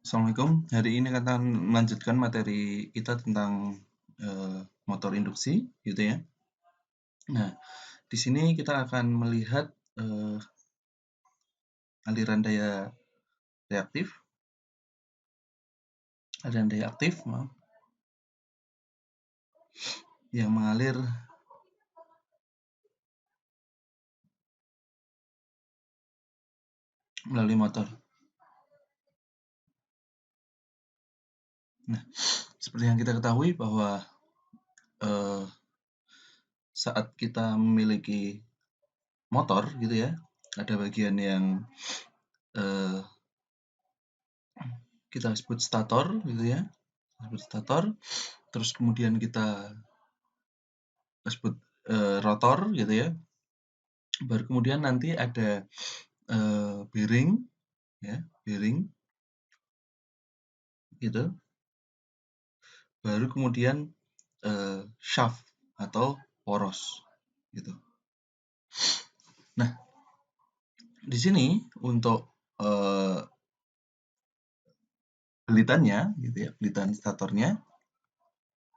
Assalamualaikum. Hari ini kita akan melanjutkan materi kita tentang motor induksi, gitu ya. Nah, di sini kita akan melihat aliran daya reaktif, maaf, yang mengalir melalui motor. Nah, seperti yang kita ketahui bahwa saat kita memiliki motor, gitu ya, ada bagian yang kita sebut stator, gitu ya, terus kemudian kita sebut rotor, gitu ya. Baru kemudian nanti ada bearing, ya, bearing, gitu. Baru kemudian shaft atau poros, gitu. Nah, di sini untuk belitannya, gitu ya, belitan statornya,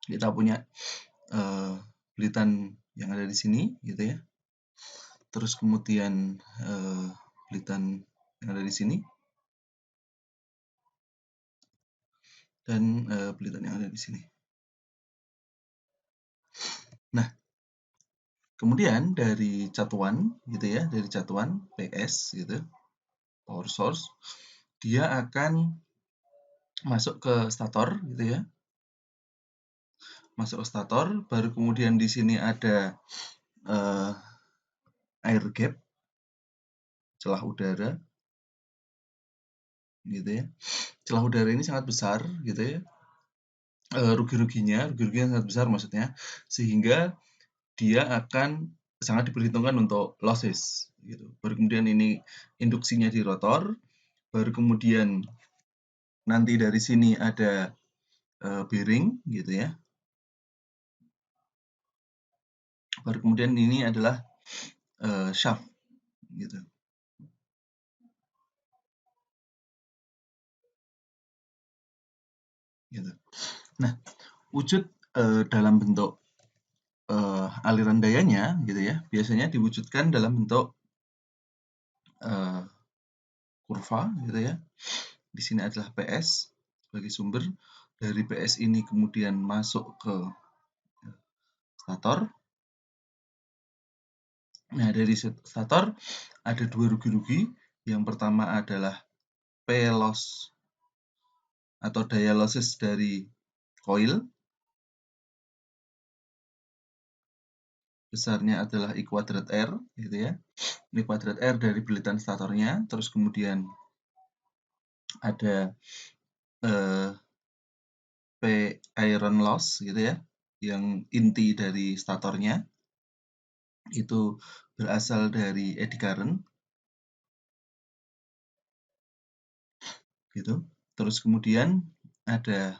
kita punya belitan yang ada di sini, gitu ya. Terus kemudian belitan yang ada di sini dan belitan yang ada di sini. Nah, kemudian dari catuan, gitu ya, dari catuan PS, gitu, power source, dia akan masuk ke stator, gitu ya. Masuk ke stator, baru kemudian di sini ada air gap, celah udara, gitu ya. Celah udara ini sangat besar, gitu ya. Rugi-ruginya sangat besar maksudnya, sehingga dia akan sangat diperhitungkan untuk losses, gitu. Baru kemudian ini induksinya di rotor, baru kemudian nanti dari sini ada bearing, gitu ya. Baru kemudian ini adalah shaft, gitu. Gitu. Nah, wujud dalam bentuk aliran dayanya, gitu ya, biasanya diwujudkan dalam bentuk kurva, gitu ya. Di sini adalah PS sebagai sumber. Dari PS ini kemudian masuk ke stator. Nah, dari stator ada dua rugi-rugi. Yang pertama adalah P loss atau daya losses dari coil. Besarnya adalah I kuadrat R, gitu ya. I kuadrat R dari belitan statornya. Terus kemudian ada P iron loss, gitu ya, yang inti dari statornya itu berasal dari eddy current, gitu. Terus kemudian ada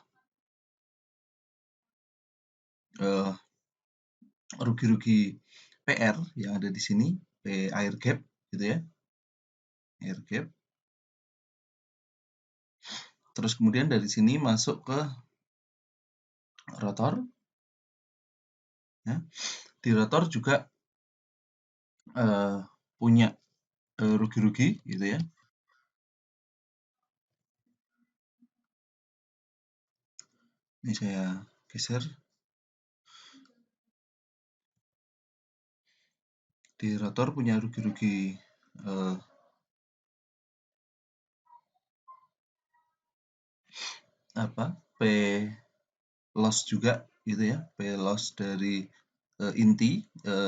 rugi-rugi PR yang ada di sini, P air gap, gitu ya, air gap. Terus kemudian dari sini masuk ke rotor, ya. Di rotor juga punya rugi-rugi, gitu ya. Ini saya geser. Di rotor punya rugi-rugi P loss juga, gitu ya. P loss dari inti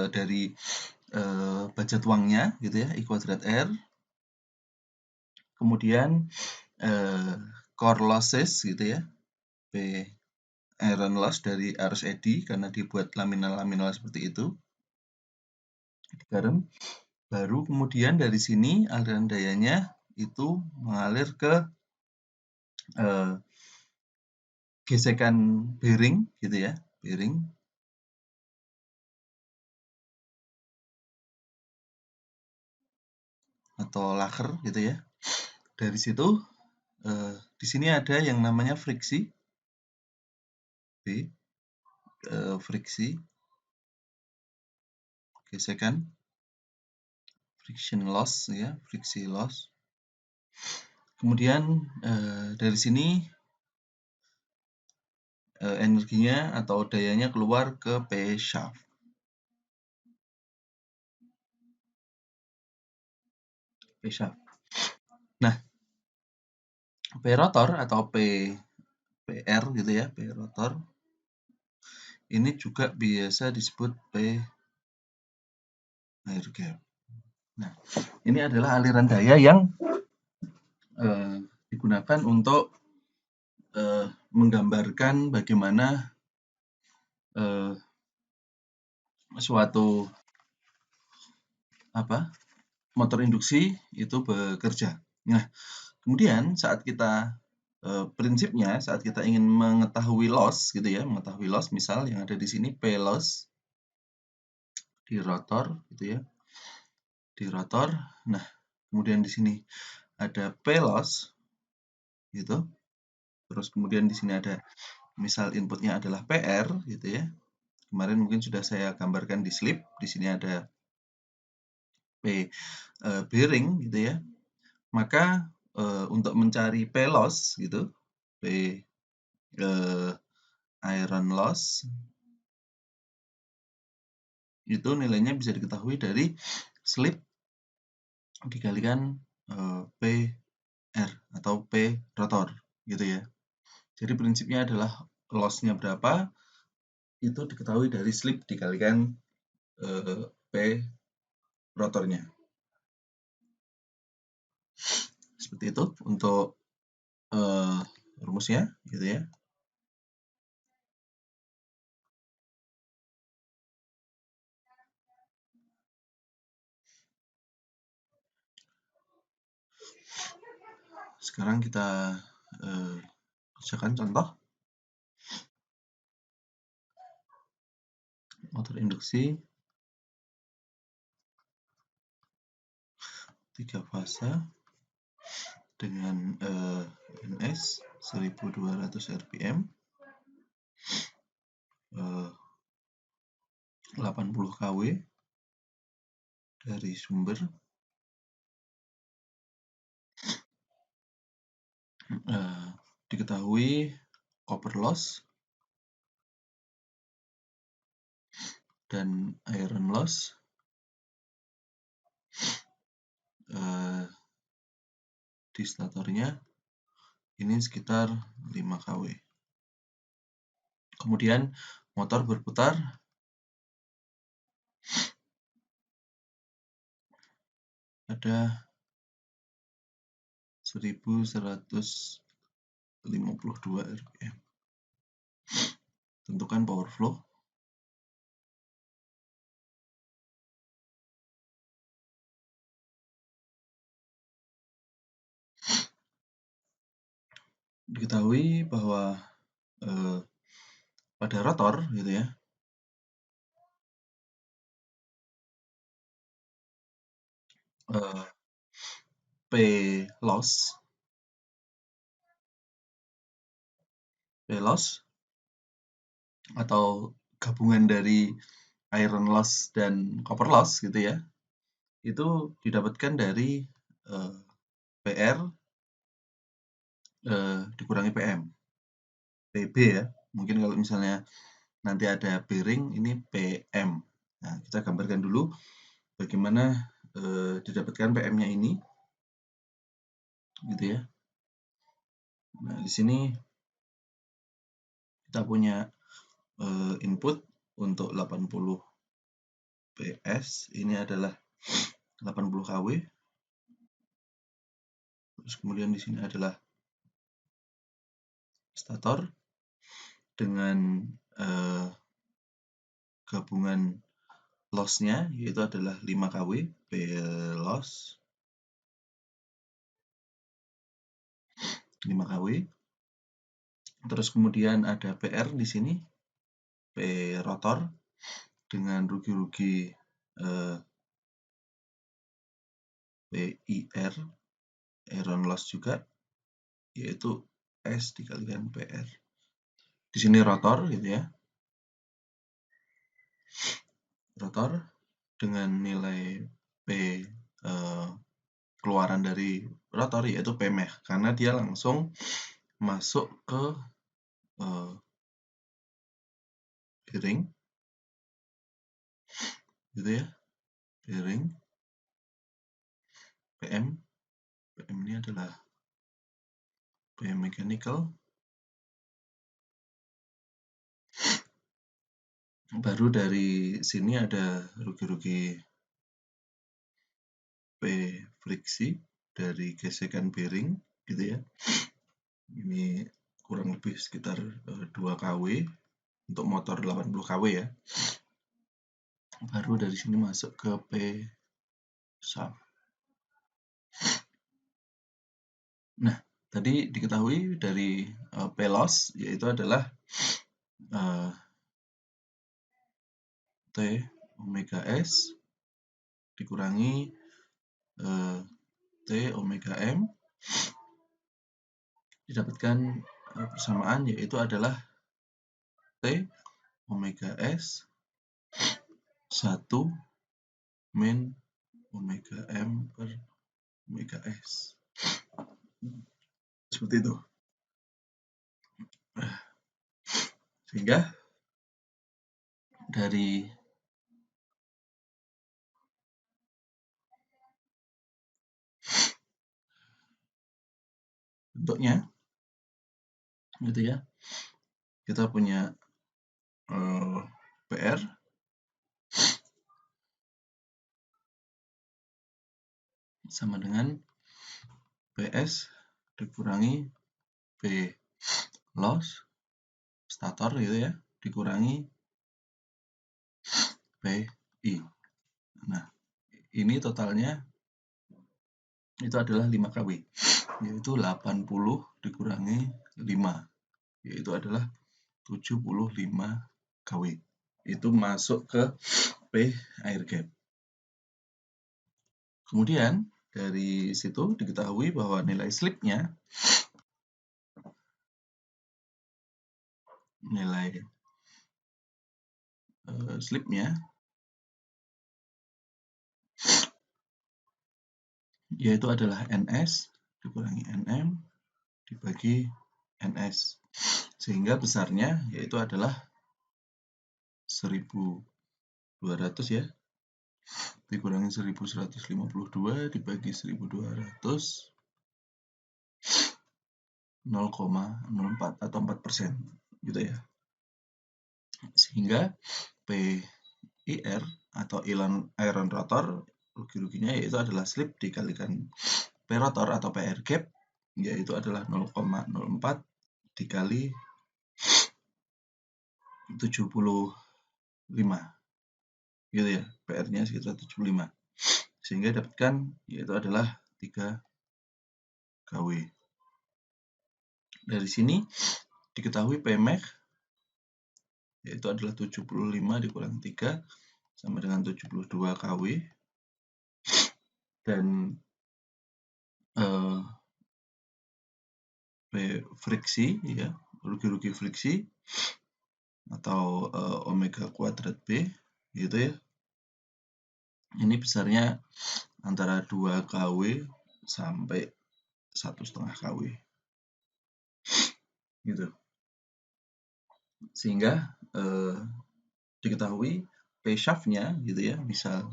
dari baja tuangnya, gitu ya, I kuadrat R. Kemudian core losses, gitu ya, P iron loss dari arus eddy karena dibuat laminal-laminal seperti itu. Garam. Baru kemudian dari sini aliran dayanya itu mengalir ke gesekan bearing, gitu ya, bearing. Atau laker, gitu ya. Dari situ Di sini ada yang namanya friksi, B, friksi, gesekan, friction loss ya, friksi loss. Kemudian dari sini energinya atau dayanya keluar ke P shaft. P shaft. Nah, P rotor atau PR gitu ya, P rotor. Ini juga biasa disebut P air gap. Nah, ini adalah aliran daya yang digunakan untuk menggambarkan bagaimana suatu motor induksi itu bekerja. Nah, kemudian saat kita prinsipnya saat kita ingin mengetahui loss gitu ya, mengetahui loss misal yang ada di sini P loss di rotor gitu ya. Di rotor. Nah, kemudian di sini ada P loss gitu. Terus kemudian di sini ada misal inputnya adalah PR gitu ya. Kemarin mungkin sudah saya gambarkan di slip. Di sini ada P bearing gitu ya. Maka untuk mencari P loss gitu, P iron loss itu nilainya bisa diketahui dari slip dikalikan PR atau P rotor gitu ya. Jadi prinsipnya adalah loss-nya berapa itu diketahui dari slip dikalikan P rotornya. Seperti itu untuk rumusnya gitu ya. Sekarang kita kerjakan contoh motor induksi 3 fase dengan NS 1200 rpm 80 kW dari sumber diketahui copper loss dan iron loss di statornya ini sekitar 5 kW. Kemudian motor berputar ada 1152 rpm. Tentukan power flow. Diketahui bahwa pada rotor gitu ya, P loss atau gabungan dari iron loss dan copper loss gitu ya, itu didapatkan dari PR dikurangi PM, PB ya. Mungkin kalau misalnya nanti ada bearing ini PM. Nah, kita gambarkan dulu bagaimana didapatkan PM-nya ini, gitu ya. Nah, di sini kita punya input untuk 80 PS, ini adalah 80 kW. Terus kemudian di sini adalah stator dengan gabungan loss-nya yaitu adalah 5 kW, P loss 5 kW. Terus kemudian ada PR di sini, P rotor dengan rugi-rugi PIR, iron loss juga, yaitu S dikalikan PR. Di sini rotor gitu ya. Rotor dengan nilai P keluaran dari rotor yaitu Pmax karena dia langsung masuk ke bearing gitu ya, bearing PM ini adalah PM mechanical, baru dari sini ada rugi-rugi P friksi dari gesekan bearing gitu ya. Ini kurang lebih sekitar 2 kW untuk motor 80 kW ya. Baru dari sini masuk ke P shaft. Nah, tadi diketahui dari P loss yaitu adalah T omega S dikurangi T omega M didapatkan persamaan yaitu adalah T omega S 1 min omega M per omega S. Seperti itu. Sehingga dari bentuknya gitu ya, kita punya PR sama dengan PS dikurangi P loss stator gitu ya, dikurangi PI. Nah, ini totalnya itu adalah 5 kW, yaitu 80 dikurangi 5, yaitu adalah 75 kW. Itu masuk ke P air gap. Kemudian dari situ diketahui bahwa nilai slipnya yaitu adalah NS dikurangi NM dibagi NS, sehingga besarnya yaitu adalah 1200 ya, dikurangi 1152 dibagi 1200, 0,04 atau 4% gitu ya. Sehingga PIR atau iron rotor rugi-ruginya yaitu adalah slip dikalikan P rotor atau PR gap yaitu adalah 0,04 dikali 75 gitu ya, PR-nya sekitar 75, sehingga dapatkan yaitu adalah 3 kW. Dari sini diketahui Pmax yaitu adalah 75 dikurangi 3 sama dengan 72 kW, dan P friksi ya, rugi-rugi friksi atau omega kuadrat B gitu ya, ini besarnya antara 2 kW sampai 1,5 kW gitu. Sehingga diketahui P shaft-nya gitu ya, misal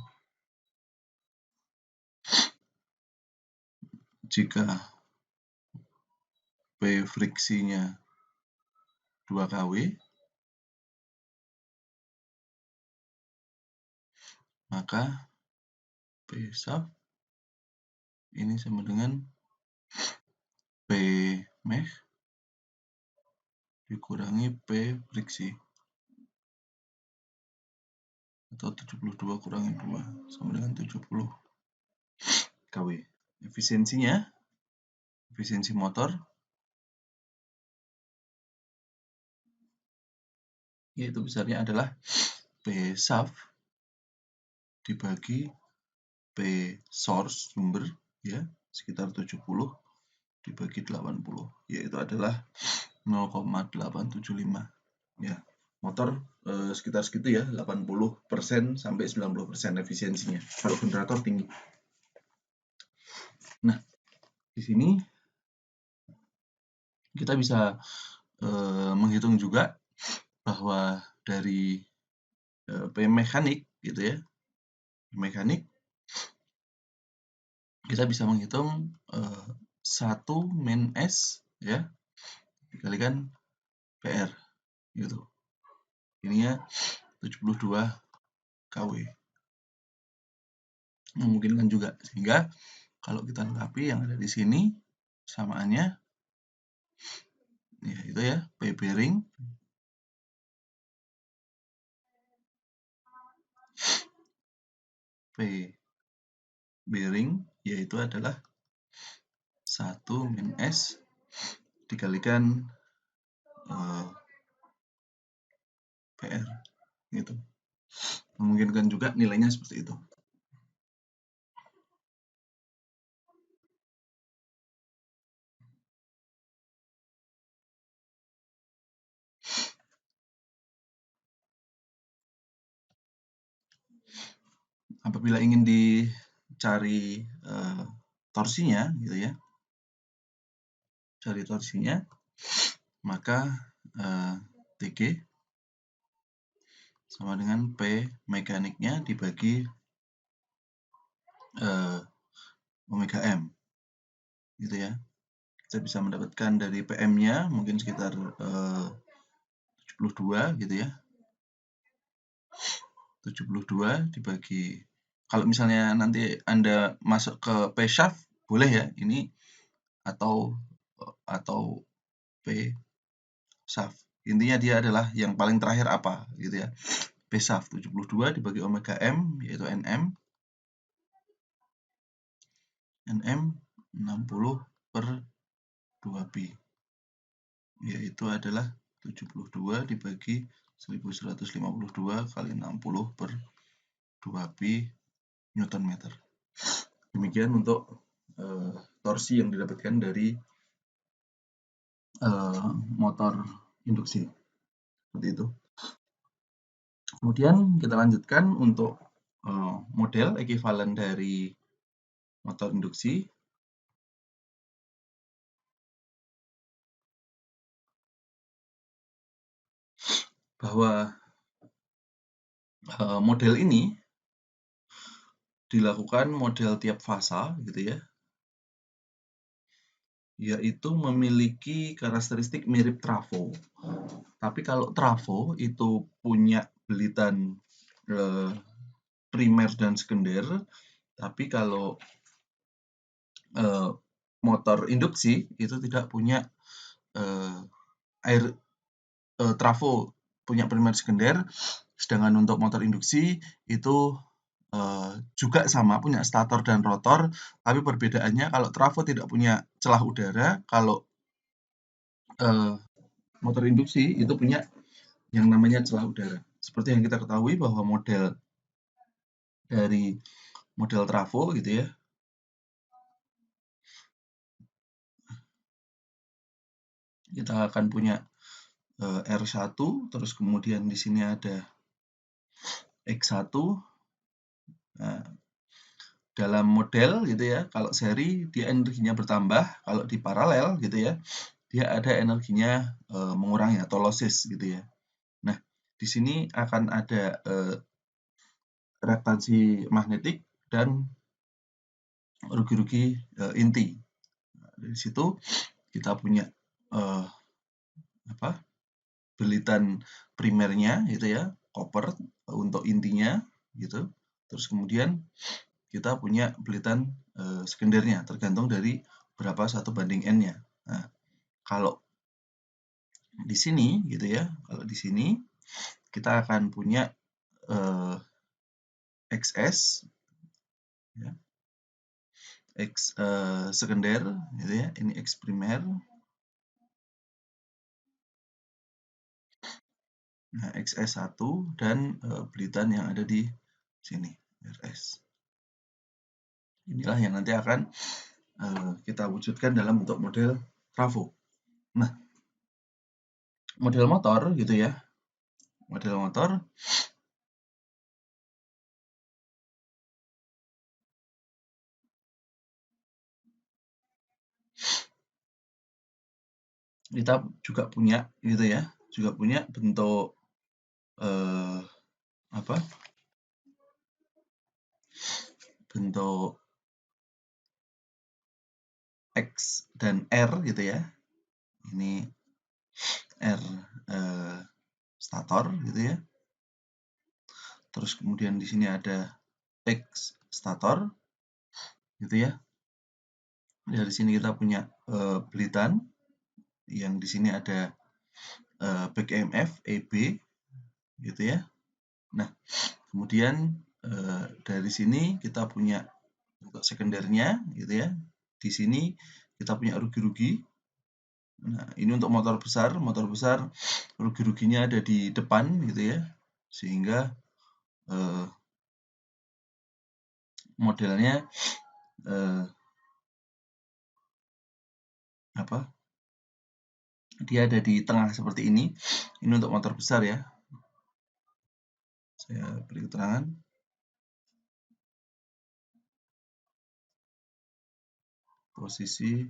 jika P friksinya 2 kW, maka P shaft ini sama dengan P max dikurangi P friksi atau 72 kurangi 2 sama dengan 70 kW. Efisiensinya, efisiensi motor yaitu besarnya adalah P shaft dibagi P source sumber ya, sekitar 70 dibagi 80, yaitu adalah 0,875. Ya, motor sekitar segitu ya, 80% sampai 90% efisiensinya kalau generator tinggi. Nah, di sini kita bisa menghitung juga bahwa dari P mekanik gitu ya, mekanik kita bisa menghitung 1 min S ya dikalikan PR gitu. Ininya 72 kW. Memungkinkan juga, sehingga kalau kita lengkapi yang ada di sini samaannya ya itu ya, P bearing yaitu adalah 1 min S dikalikan PR gitu. Memungkinkan juga nilainya seperti itu. Apabila ingin dicari torsinya gitu ya, cari torsinya, maka TG sama dengan P mekaniknya dibagi omega M gitu ya. Kita bisa mendapatkan dari PM-nya mungkin sekitar 72 gitu ya. 72 dibagi, kalau misalnya nanti Anda masuk ke P shaft boleh ya ini, atau P shaft. Intinya dia adalah yang paling terakhir apa gitu ya. P shaft 72 dibagi omega M yaitu Nm 60/2pi, yaitu adalah 72 dibagi 1152 kali 60/2pi Newton meter. Demikian untuk torsi yang didapatkan dari motor induksi. Seperti itu. Kemudian kita lanjutkan untuk model ekuivalen dari motor induksi. Bahwa model ini dilakukan model tiap fasa gitu ya, yaitu memiliki karakteristik mirip trafo. Tapi kalau trafo itu punya belitan primer dan sekunder, tapi kalau motor induksi itu tidak punya trafo, punya primer sekunder. Sedangkan untuk motor induksi itu juga sama, punya stator dan rotor, tapi perbedaannya kalau trafo tidak punya celah udara, kalau motor induksi itu punya yang namanya celah udara. Seperti yang kita ketahui bahwa model dari model trafo gitu ya, kita akan punya R1, terus kemudian di sini ada X1. Nah, dalam model gitu ya, kalau seri dia energinya bertambah, kalau di paralel gitu ya, dia ada energinya mengurangi atau losses gitu ya. Nah, di sini akan ada reaktansi magnetik dan rugi-rugi inti. Nah, dari situ kita punya belitan primernya gitu ya, koper untuk intinya gitu. Terus kemudian kita punya belitan sekundernya, tergantung dari berapa 1/n-nya. Nah, kalau di sini gitu ya, kalau di sini kita akan punya XS ya, X sekunder gitu ya, ini X primer. Nah, XS1 dan belitan yang ada di sini, RS. Inilah yang nanti akan kita wujudkan dalam bentuk model trafo. Nah, model motor gitu ya. Model motor kita juga punya gitu ya. Juga punya bentuk apa? Bentuk X dan R gitu ya. Ini R stator gitu ya. Terus kemudian di sini ada X stator gitu ya. Dari sini kita punya belitan yang di sini ada back EMF EB gitu ya. Nah, kemudian dari sini kita punya untuk sekundernya gitu ya. Di sini kita punya rugi-rugi. Nah, ini untuk motor besar rugi-ruginya ada di depan gitu ya. Sehingga modelnya dia ada di tengah seperti ini. Ini untuk motor besar ya. Saya beri keterangan. Posisi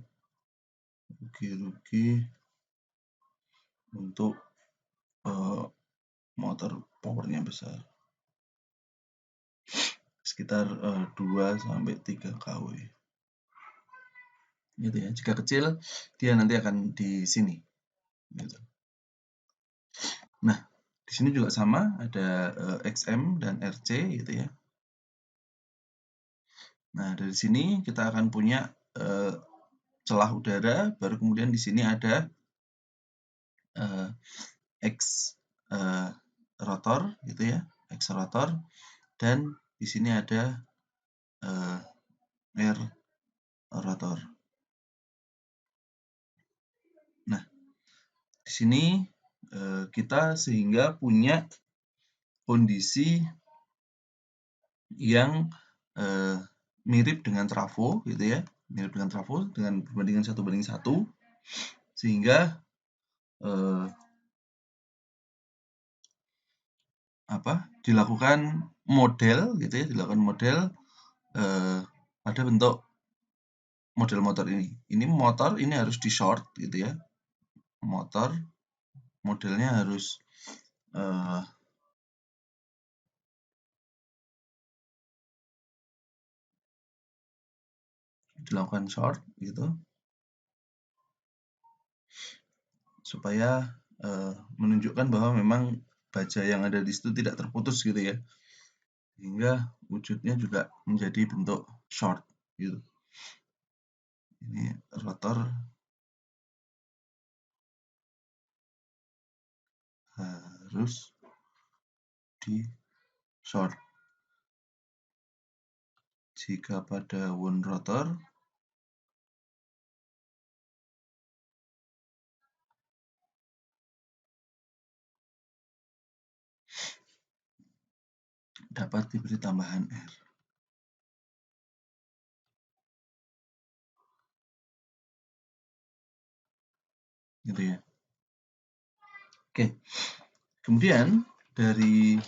rugi-rugi untuk motor powernya besar. Sekitar 2-3 kW. Gitu ya. Jika kecil, dia nanti akan di sini. Gitu. Nah, di sini juga sama, ada XM dan RC gitu ya. Nah, dari sini kita akan punya celah udara, baru kemudian di sini ada X rotor gitu ya, X rotor, dan di sini ada R rotor. Nah, di sini kita sehingga punya kondisi yang mirip dengan trafo gitu ya, mirip dengan trafo dengan perbandingan 1:1, sehingga dilakukan model gitu ya, dilakukan model pada bentuk model motor ini. Ini motor ini harus di short gitu ya. Motor modelnya harus dilakukan short gitu. Supaya menunjukkan bahwa memang baja yang ada di situ tidak terputus gitu ya. Sehingga wujudnya juga menjadi bentuk short gitu. Ini rotor harus di short. Jika pada wound rotor dapat diberi tambahan R. Gitu ya. Oke. Kemudian dari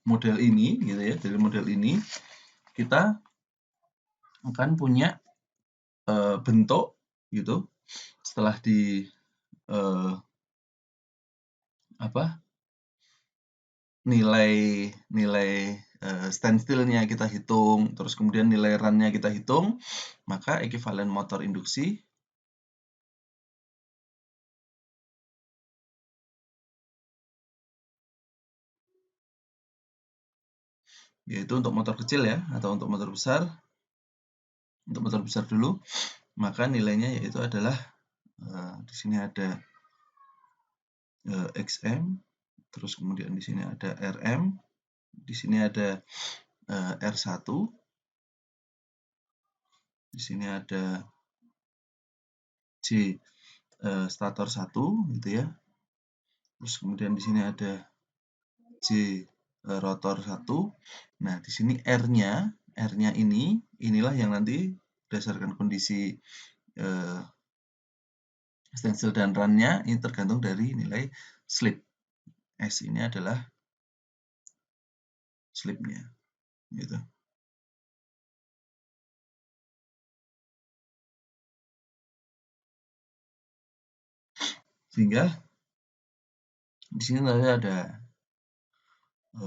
model ini gitu ya, dari model ini kita akan punya bentuk gitu setelah di nilai standstill-nya kita hitung, terus kemudian nilai run-nya kita hitung, maka ekuivalen motor induksi yaitu untuk motor kecil ya, atau untuk motor besar. Untuk motor besar dulu, maka nilainya yaitu adalah di sini ada XM, terus kemudian di sini ada RM, di sini ada R1, di sini ada J stator 1 gitu ya. Terus kemudian di sini ada J rotor 1. Nah, di sini R-nya inilah yang nanti berdasarkan kondisi stencil dan run-nya ini tergantung dari nilai slip. S ini adalah slip-nya, gitu. Sehingga di sini nanti ada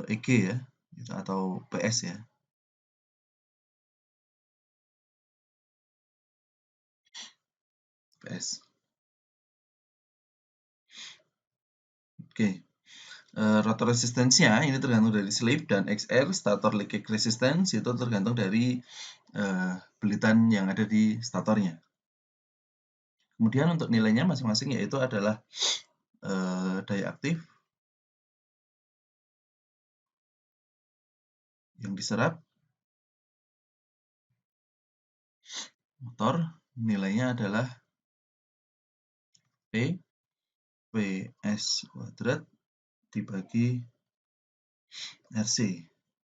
EG ya, gitu, atau PS ya. PS. Oke. Rotor resistensinya ini tergantung dari slip, dan XR stator leakage resistance itu tergantung dari belitan yang ada di statornya. Kemudian untuk nilainya masing-masing yaitu adalah daya aktif yang diserap, motor nilainya adalah P PS kuadrat dibagi RC,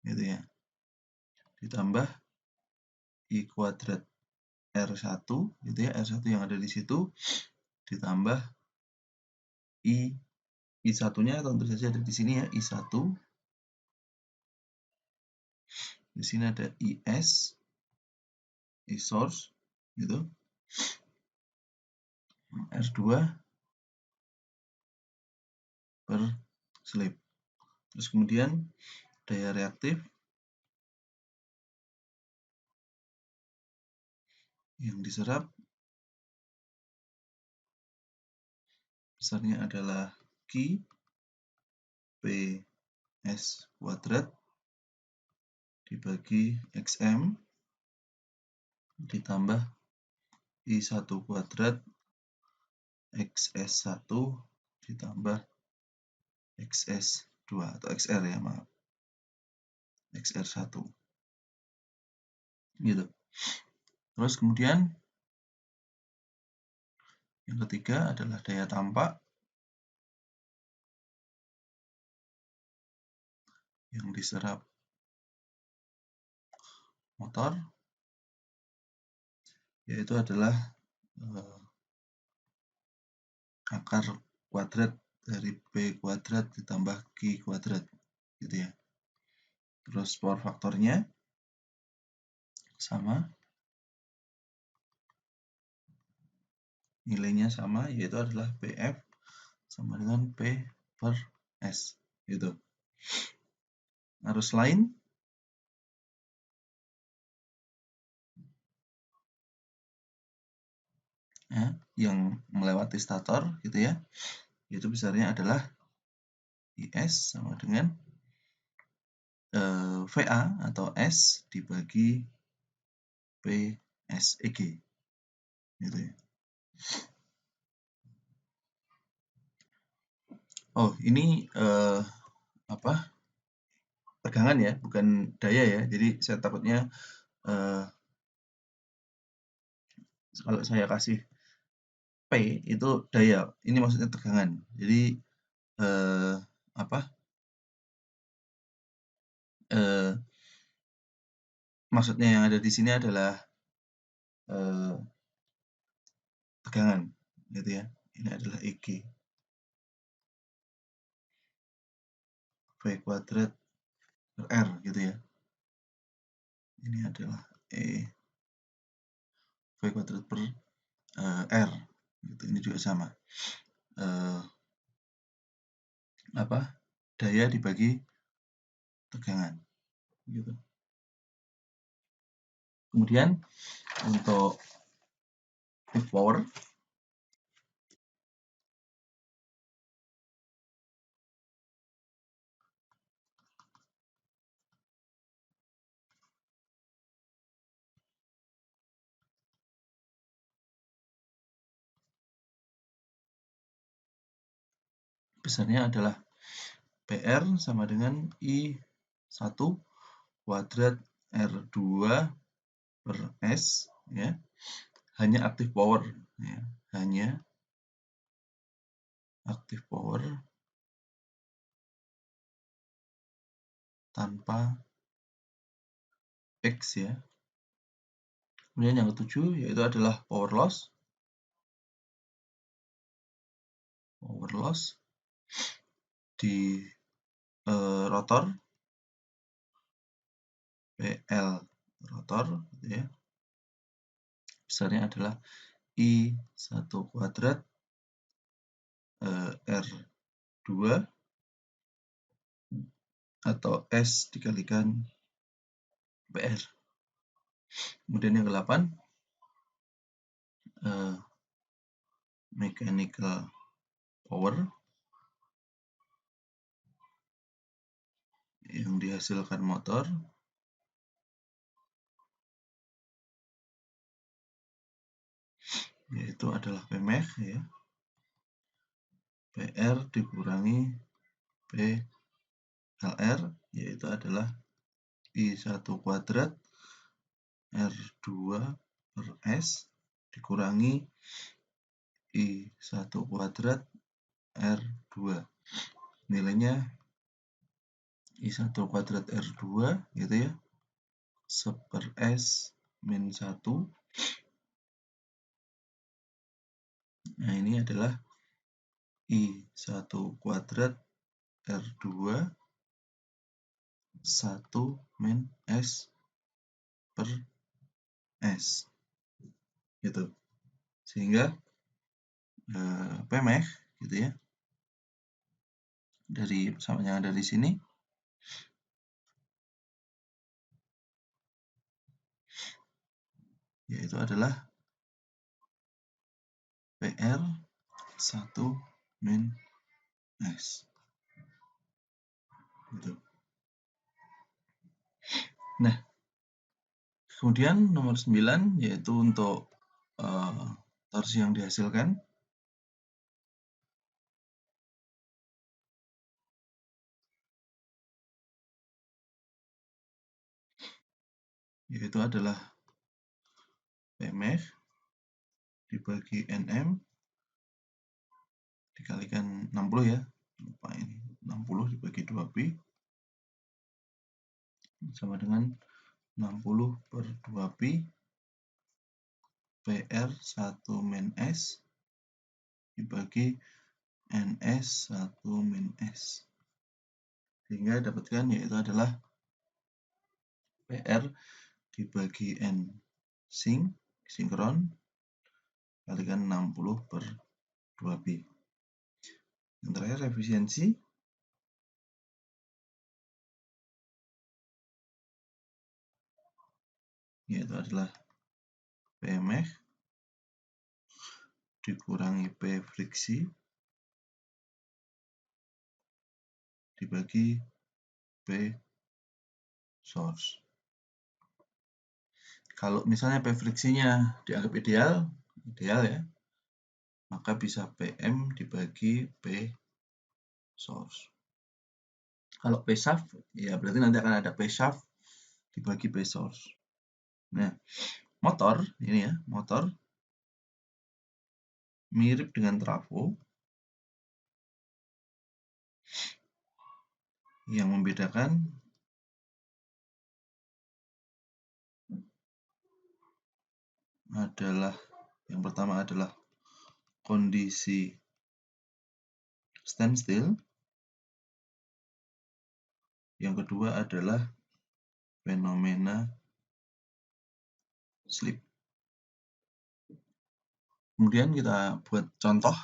gitu ya, ditambah I kuadrat R1, gitu ya, R1 yang ada di situ, ditambah I1-nya tentu saja ada di sini ya, I1. Di sini ada IS, I source, gitu. R2 per slip. Terus kemudian daya reaktif yang diserap besarnya adalah Q PS kuadrat dibagi XM ditambah I1 kuadrat XS1 ditambah XS2 atau XR ya, maaf, XR1, gitu. Terus kemudian yang ketiga adalah daya tampak yang diserap motor, yaitu adalah akar kuadrat dari P kuadrat ditambah Q kuadrat, gitu ya. Terus power faktornya sama, nilainya sama, yaitu adalah PF sama dengan P per S, gitu. Arus lain ya, yang melewati stator, gitu ya, itu besarnya adalah IS sama dengan VA atau S dibagi PSEG, gitu ya. Oh, ini tegangan ya, bukan daya ya. Jadi saya takutnya kalau saya kasih P itu daya, ini maksudnya tegangan. Jadi maksudnya yang ada di sini adalah tegangan, gitu ya. Ini adalah EG V kuadrat per R, gitu ya. Ini adalah V kuadrat per R, gitu. Ini juga sama. Daya dibagi tegangan, gitu. Kemudian untuk active power besarnya adalah PR sama dengan I1 kuadrat R2 per S, ya. Hanya active power, ya. Hanya active power tanpa X, ya. Kemudian yang ketujuh yaitu adalah power loss. Power loss di rotor PL rotor gitu ya. Besarnya adalah I1 kuadrat R2 atau S dikalikan PR. Kemudian yang ke-8 mechanical power yang dihasilkan motor yaitu adalah Pmech ya. PR dikurangi PLR yaitu adalah I1 kuadrat R2 per S dikurangi I1 kuadrat R2. Nilainya I1 kuadrat R2 gitu ya. 1/S min 1. Nah, ini adalah I1 kuadrat R2 1 min S per S. Gitu. Sehingga Pmech gitu ya. Dari persamaan yang ada di sini yaitu adalah PR 1 min S. Gitu. Nah, kemudian nomor 9 yaitu untuk torsi yang dihasilkan yaitu adalah Pmech dibagi Nm dikalikan 60 ya. Lupa ini. 60 dibagi 2pi sama dengan 60 per 2pi PR 1 min S dibagi NS 1 min S. Sehingga dapatkan yaitu adalah PR dibagi N sinkron kalikan 60 per 2pi. Yang terakhir efisiensi yaitu adalah Pmech dikurangi P friksi dibagi P source. Kalau misalnya P friksinya dianggap ideal ya, maka bisa PM dibagi P source. Kalau P shaft, ya berarti nanti akan ada P shaft dibagi P source. Nah, motor ini ya, motor mirip dengan trafo. Yang membedakan adalah yang pertama adalah kondisi standstill. Yang kedua adalah fenomena slip. Kemudian kita buat contoh.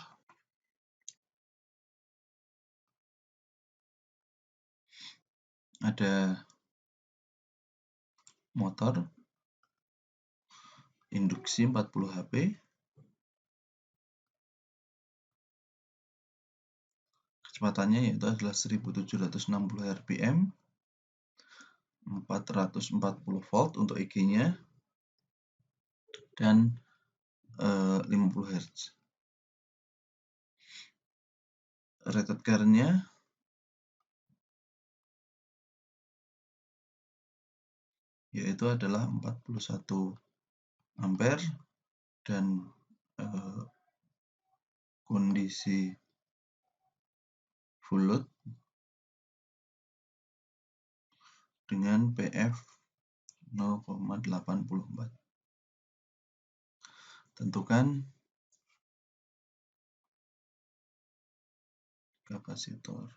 Ada motor induksi 40 HP kecepatannya yaitu adalah 1760 rpm 440 volt untuk EG-nya dan 50 Hz. Rated current-nya yaitu adalah 41 ampere dan kondisi full load dengan PF 0,84. tentukan kapasitor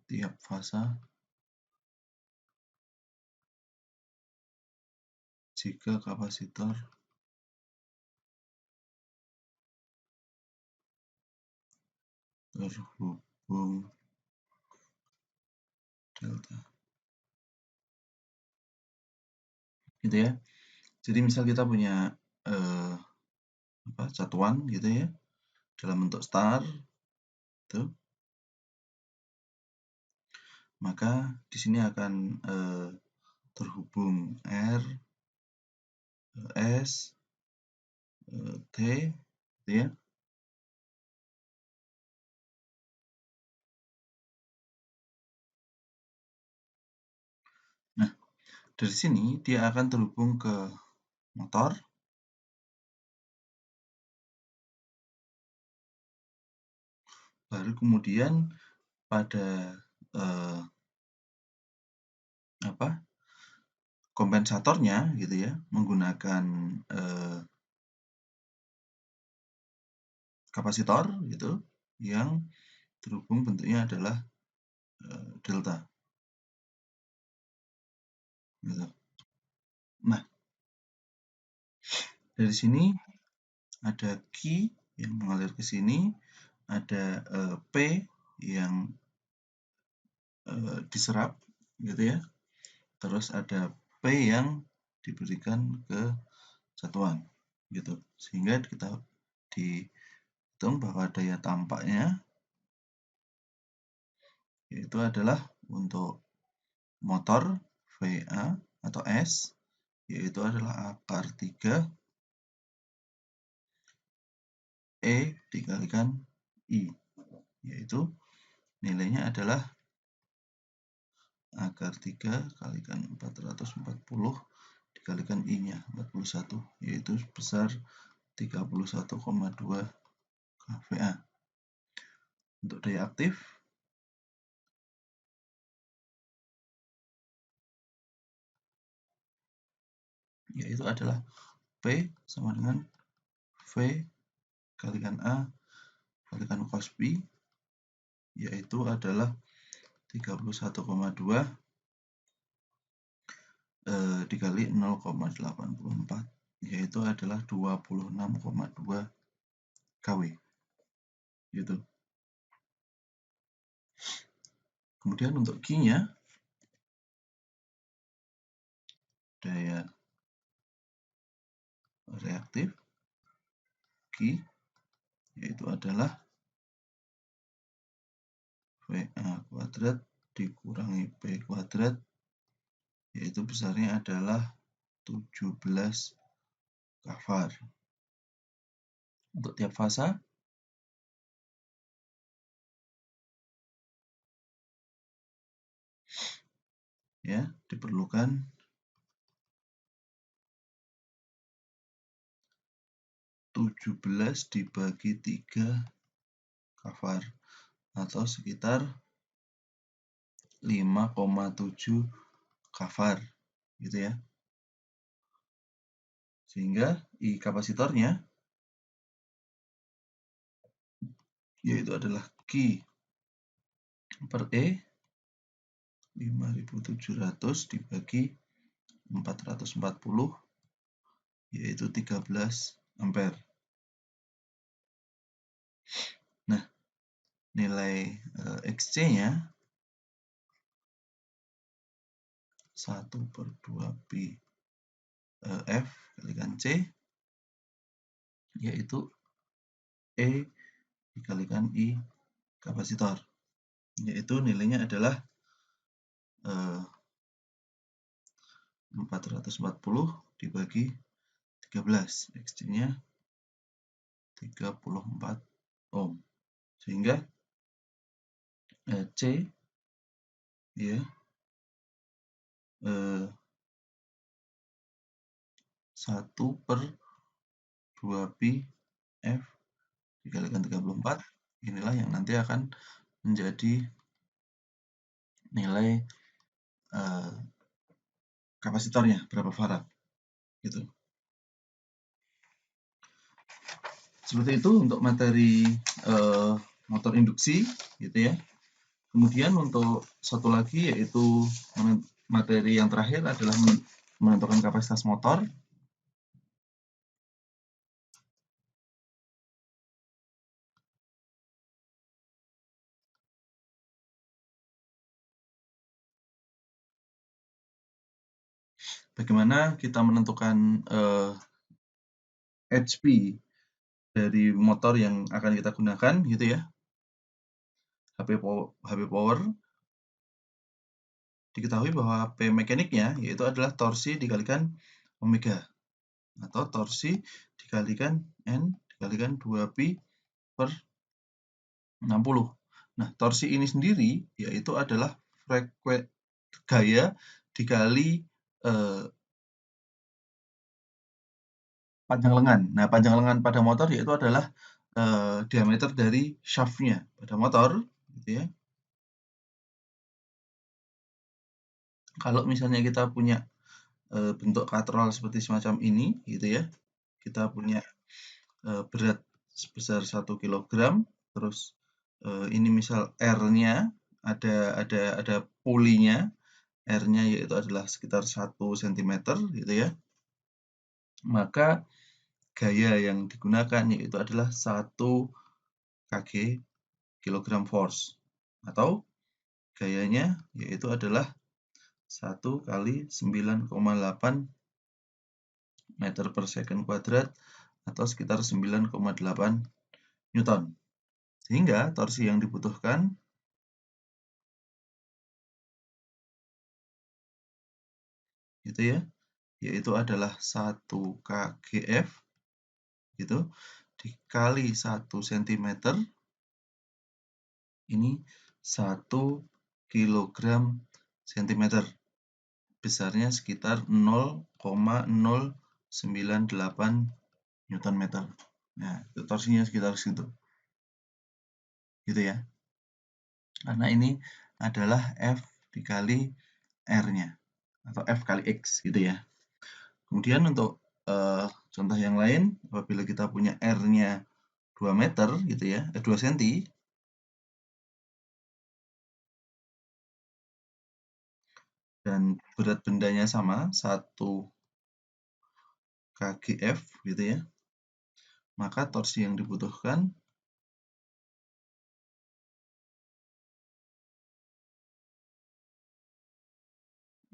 tiap fasa jika kapasitor terhubung delta. Gitu ya. Jadi misal kita punya satuan gitu ya dalam bentuk star itu, maka di sini akan terhubung R, S, T gitu ya. Nah, dari sini dia akan terhubung ke motor, baru kemudian pada kompensatornya gitu ya, menggunakan kapasitor gitu yang terhubung bentuknya adalah delta gitu. Nah, dari sini ada Q yang mengalir ke sini, ada P yang diserap gitu ya, terus ada P yang diberikan ke satuan gitu, sehingga kita dihitung bahwa daya tampaknya yaitu adalah untuk motor VA atau S yaitu adalah akar 3 E dikalikan I, yaitu nilainya adalah akar 3 kalikan 440 dikalikan I-nya 41, yaitu sebesar 31,2 kVA. Untuk daya aktif yaitu adalah P sama dengan V kalikan A kalikan cos B, yaitu adalah 31,2 dikali 0,84, yaitu adalah 26,2 kW gitu. Kemudian untuk Q-nya, daya reaktif Q yaitu adalah VA kuadrat dikurangi P kuadrat, yaitu besarnya adalah 17 kvar. Untuk tiap fasa ya diperlukan 17 dibagi 3 kvar atau sekitar 5,7 kvar gitu ya. Sehingga I kapasitornya yaitu adalah Q per E 5700 dibagi 440 yaitu 13 ampere. Nah, nilai XC-nya 1/2 pi F kalikan C yaitu E dikalikan I kapasitor, yaitu nilainya adalah 440 dibagi 13, XC-nya 34 ohm, sehingga C ya 1/2 pi F dikalikan 34, inilah yang nanti akan menjadi nilai kapasitornya berapa farad. gitu. Seperti itu untuk materi motor induksi, gitu ya. Kemudian untuk satu lagi yaitu materi yang terakhir adalah menentukan kapasitas motor. Bagaimana kita menentukan HP dari motor yang akan kita gunakan, gitu ya. HP power diketahui bahwa P mekaniknya yaitu adalah torsi dikalikan omega atau torsi dikalikan N dikalikan 2pi per 60. Nah, torsi ini sendiri yaitu adalah gaya dikali panjang lengan. Nah, panjang lengan pada motor yaitu adalah diameter dari shaft-nya pada motor, gitu ya. Kalau misalnya kita punya bentuk katrol seperti semacam ini, gitu ya, kita punya berat sebesar 1 kilogram, terus ini misal R-nya ada pulinya, R-nya yaitu adalah sekitar 1 cm, gitu ya. Maka gaya yang digunakan yaitu adalah 1 kg kilogram force atau gayanya yaitu adalah 1 kali 9,8 meter per second kuadrat atau sekitar 9,8 Newton. Sehingga torsi yang dibutuhkan gitu ya, yaitu adalah 1 kgf gitu dikali 1 cm ini 1 kilogram cm. Besarnya sekitar 0,098 Newton meter. Nah, itu torsinya sekitar segitu. Gitu ya. Karena ini adalah F dikali R-nya atau F kali X gitu ya. Kemudian untuk contoh yang lain, apabila kita punya R-nya 2 meter gitu ya, 2 cm, dan berat bendanya sama 1 kgf gitu ya, maka torsi yang dibutuhkan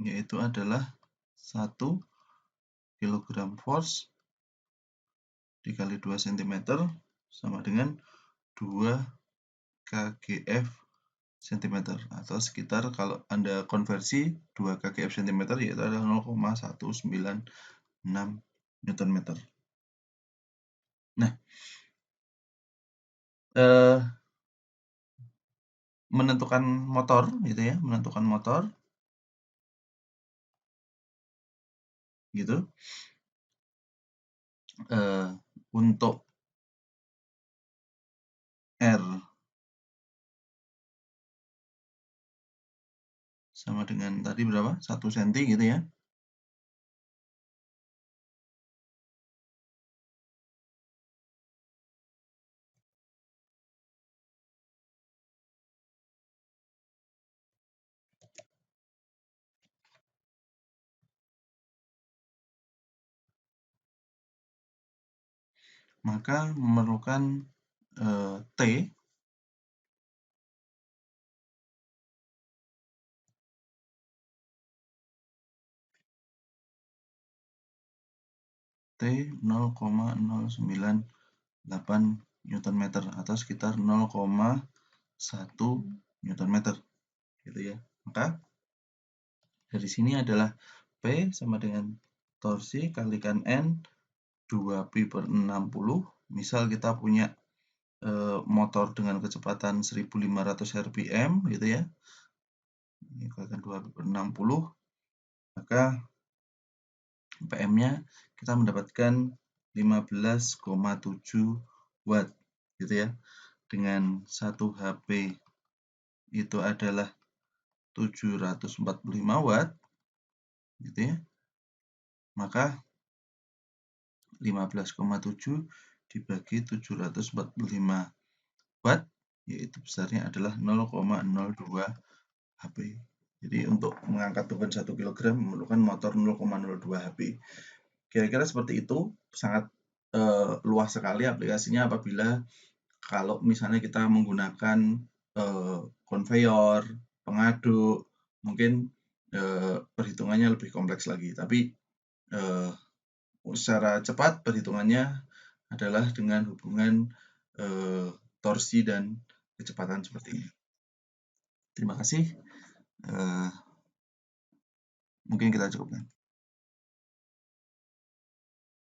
yaitu adalah 1 kilogram force dikali 2 cm sama dengan 2 kgf cm atau sekitar kalau Anda konversi 2 kgf cm yaitu adalah 0,196 Newton meter. Nah, menentukan motor gitu ya, menentukan motor gitu. Untuk R sama dengan tadi berapa? 1 cm gitu ya. Maka memerlukan T T 0,098 Newton meter atau sekitar 0,1 Newton meter gitu ya. Maka dari sini adalah P sama dengan torsi kalikan N 2pi per 60. Misal kita punya motor dengan kecepatan 1500 rpm gitu ya. Ini kalikan 2pi per 60, maka PM-nya kita mendapatkan 15,7 watt gitu ya. Dengan 1 HP itu adalah 745 watt gitu ya. Maka 15,7 dibagi 745 watt, yaitu besarnya adalah 0,02 HP. Jadi untuk mengangkat beban 1 kg memerlukan motor 0,02 HP. Kira-kira seperti itu, sangat luas sekali aplikasinya apabila kalau misalnya kita menggunakan konveyor, pengaduk, mungkin perhitungannya lebih kompleks lagi. Tapi secara cepat perhitungannya adalah dengan hubungan torsi dan kecepatan seperti ini. Terima kasih. Mungkin kita cukupkan.